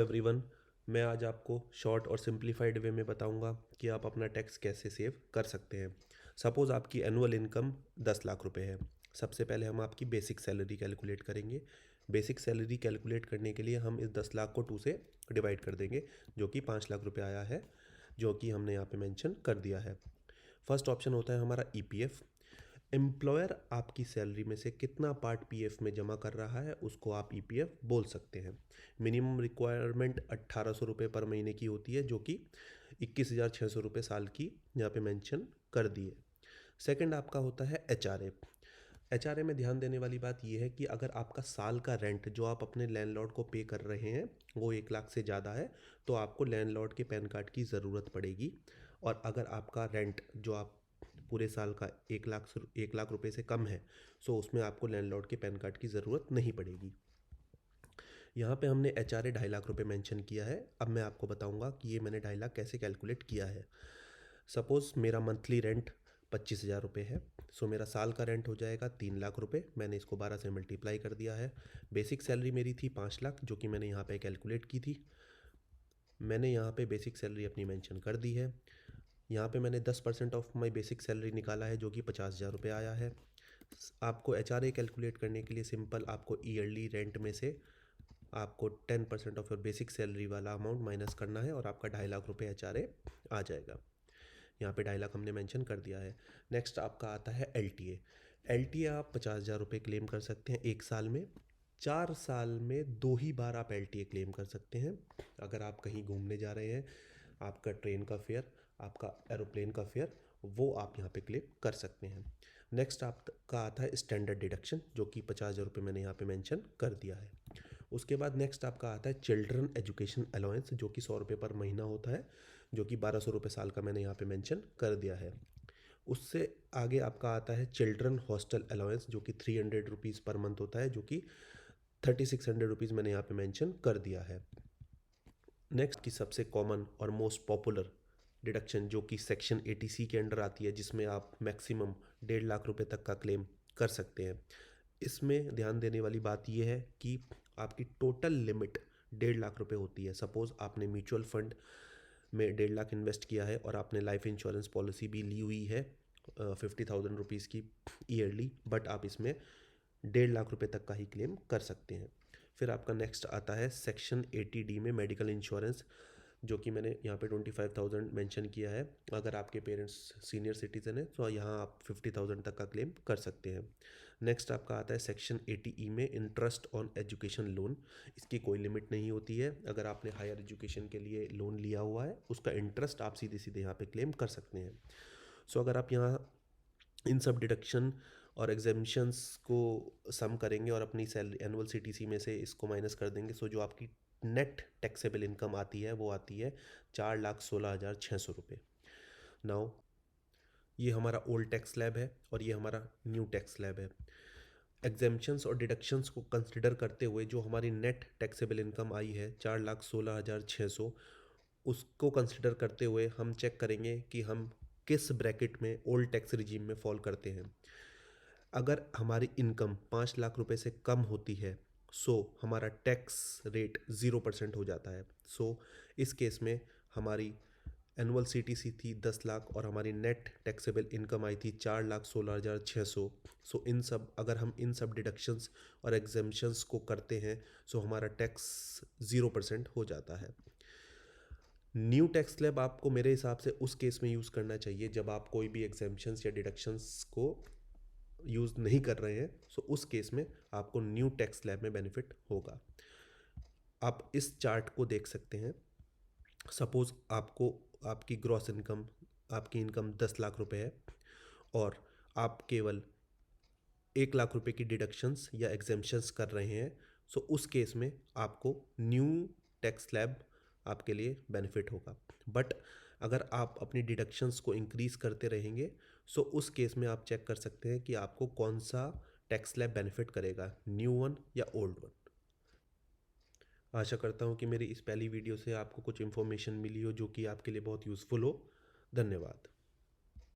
Everyone, मैं आज आपको शॉर्ट और सिंप्लीफाइड वे में बताऊंगा कि आप अपना टैक्स कैसे सेव कर सकते हैं। सपोज़ आपकी एनुअल इनकम 10 लाख रुपए है। सबसे पहले हम आपकी बेसिक सैलरी कैलकुलेट करेंगे। बेसिक सैलरी कैलकुलेट करने के लिए हम इस 10 लाख को 2 से डिवाइड कर देंगे, जो कि 5 लाख रुपए आया है, जो कि हमने यहाँ पे मेंशन कर दिया है। फर्स्ट ऑप्शन होता है हमारा ईपीएफ। एम्प्लॉयर आपकी सैलरी में से कितना पार्ट पीएफ में जमा कर रहा है उसको आप ईपीएफ बोल सकते हैं। मिनिमम रिक्वायरमेंट 1800 रुपये पर महीने की होती है, जो कि 21,600 रुपये साल की यहाँ पे मेंशन कर दी है। सेकंड आपका होता है एचआरए। एचआरए में ध्यान देने वाली बात यह है कि अगर आपका साल का रेंट जो आप अपने लैंडलॉर्ड को पे कर रहे हैं वो 1 लाख से ज़्यादा है, तो आपको लैंडलॉर्ड के पैन कार्ड की ज़रूरत पड़ेगी। और अगर आपका रेंट जो आप पूरे साल का 1 लाख रुपए से कम है, सो उसमें आपको लैंडलॉर्ड के पैन कार्ड की ज़रूरत नहीं पड़ेगी। यहाँ पे हमने एचआरए 2.5 लाख रुपए मेंशन किया है। अब मैं आपको बताऊँगा कि ये मैंने 2.5 लाख कैसे कैलकुलेट किया है। सपोज़ मेरा मंथली रेंट 25,000 रुपये है, सो मेरा साल का रेंट हो जाएगा 3 लाख रुपये। मैंने इसको 12 से मल्टीप्लाई कर दिया है। बेसिक सैलरी मेरी थी 5 लाख, जो कि मैंने यहाँ पे कैलकुलेट की थी। मैंने यहाँ पे बेसिक सैलरी अपनी मेंशन कर दी है। यहाँ पे मैंने 10% ऑफ माई बेसिक सैलरी निकाला है, जो कि 50,000 रुपये आया है। आपको एचआरए कैलकुलेट करने के लिए सिंपल आपको ईयरली रेंट में से आपको 10% ऑफ योर बेसिक सैलरी वाला अमाउंट माइनस करना है और आपका 2.5 लाख रुपये एचआरए आ जाएगा। यहाँ पे 2.5 लाख हमने मेंशन कर दिया है। नेक्स्ट आपका आता है एलटीए। एलटीए आप 50,000 रुपये क्लेम कर सकते हैं 1 साल में। 4 साल में 2 ही बार आप एलटीए क्लेम कर सकते हैं। अगर आप कहीं घूमने जा रहे हैं, आपका ट्रेन का फेयर, आपका एरोप्लेन का फेयर, वो आप यहाँ पे क्लेम कर सकते हैं। नेक्स्ट आपका आता है स्टैंडर्ड डिडक्शन, जो कि 50,000 रुपये मैंने यहाँ पे मेंशन कर दिया है। उसके बाद नेक्स्ट आपका आता है चिल्ड्रन एजुकेशन अलाउंस, जो कि 100 रुपये पर महीना होता है, जो कि 1,200 रुपये साल का मैंने यहाँ पे मेंशन कर दिया है। उससे आगे आपका आता है चिल्ड्रन हॉस्टल अलाउंस, जो कि 300 रुपीज़ पर मंथ होता है, जो कि 3,600 रुपीज़ मैंने यहाँ पे मेंशन कर दिया है। नेक्स्ट की सबसे कॉमन और मोस्ट पॉपुलर डिडक्शन, जो कि सेक्शन 80C के अंडर आती है, जिसमें आप मैक्सिमम 1.5 लाख रुपए तक का क्लेम कर सकते हैं। इसमें ध्यान देने वाली बात यह है कि आपकी टोटल लिमिट 1.5 लाख रुपए होती है। सपोज़ आपने म्यूचुअल फंड में 1.5 लाख इन्वेस्ट किया है और आपने लाइफ इंश्योरेंस पॉलिसी भी ली हुई है 50,000 रुपीज़ की ईयरली, बट आप इसमें 1.5 लाख रुपए तक का ही क्लेम कर सकते हैं। फिर आपका नेक्स्ट आता है सेक्शन 80D में मेडिकल इंश्योरेंस, जो कि मैंने यहाँ पे 25,000 मेंशन किया है। अगर आपके पेरेंट्स सीनियर सिटीज़न है तो यहाँ आप 50,000 तक का क्लेम कर सकते हैं। नेक्स्ट आपका आता है सेक्शन 80E में इंटरेस्ट ऑन एजुकेशन लोन। इसकी कोई लिमिट नहीं होती है। अगर आपने हायर एजुकेशन के लिए लोन लिया हुआ है, उसका इंटरेस्ट आप सीधे सीधे यहाँ पे क्लेम कर सकते हैं। सो अगर आप यहाँ इन सब डिडक्शन और एग्जेम्पशंस को सम करेंगे और अपनी सैलरी एनुअल सीटीसी में से इसको माइनस कर देंगे, सो जो आपकी नेट टैक्सेबल इनकम आती है वो आती है 4,16,600 रुपये। नाउ ये हमारा ओल्ड टैक्स स्लैब है और ये हमारा न्यू टैक्स स्लैब है। एग्जेम्पशंस और डिडक्शंस को कंसिडर करते हुए जो हमारी नेट टैक्सेबल इनकम आई है 4,16,600, उसको कंसिडर करते हुए हम चेक करेंगे कि हम किस ब्रैकेट में ओल्ड टैक्स रिजीम में फॉल करते हैं। अगर हमारी इनकम 5 लाख रुपए से कम होती है, सो हमारा टैक्स रेट 0% हो जाता है। सो इस केस में हमारी एनुअल सीटीसी थी 10 लाख और हमारी नेट टैक्सेबल इनकम आई थी 4,16,600। सो इन सब अगर हम इन सब डिडक्शंस और एग्जेम्पशंस को करते हैं, सो हमारा टैक्स 0% हो जाता है। न्यू टैक्स स्लैब आपको मेरे हिसाब से उस केस में यूज़ करना चाहिए जब आप कोई भी एग्जेम्पशंस या डिडक्शंस को यूज़ नहीं कर रहे हैं। सो उस केस में आपको न्यू टैक्स स्लैब में बेनिफिट होगा। आप इस चार्ट को देख सकते हैं। सपोज़ आपको आपकी ग्रॉस इनकम, आपकी इनकम 10 लाख रुपए है और आप केवल 1 लाख रुपए की डिडक्शंस या एग्जेम्पशंस कर रहे हैं, सो उस केस में आपको न्यू टैक्स स्लैब आपके लिए बेनिफिट होगा। बट अगर आप अपनी डिडक्शंस को इंक्रीज़ करते रहेंगे, सो उस केस में आप चेक कर सकते हैं कि आपको कौन सा टैक्स स्लैब बेनिफिट करेगा, न्यू वन या ओल्ड वन। आशा करता हूँ कि मेरी इस पहली वीडियो से आपको कुछ इन्फॉर्मेशन मिली हो जो कि आपके लिए बहुत यूज़फुल हो। धन्यवाद।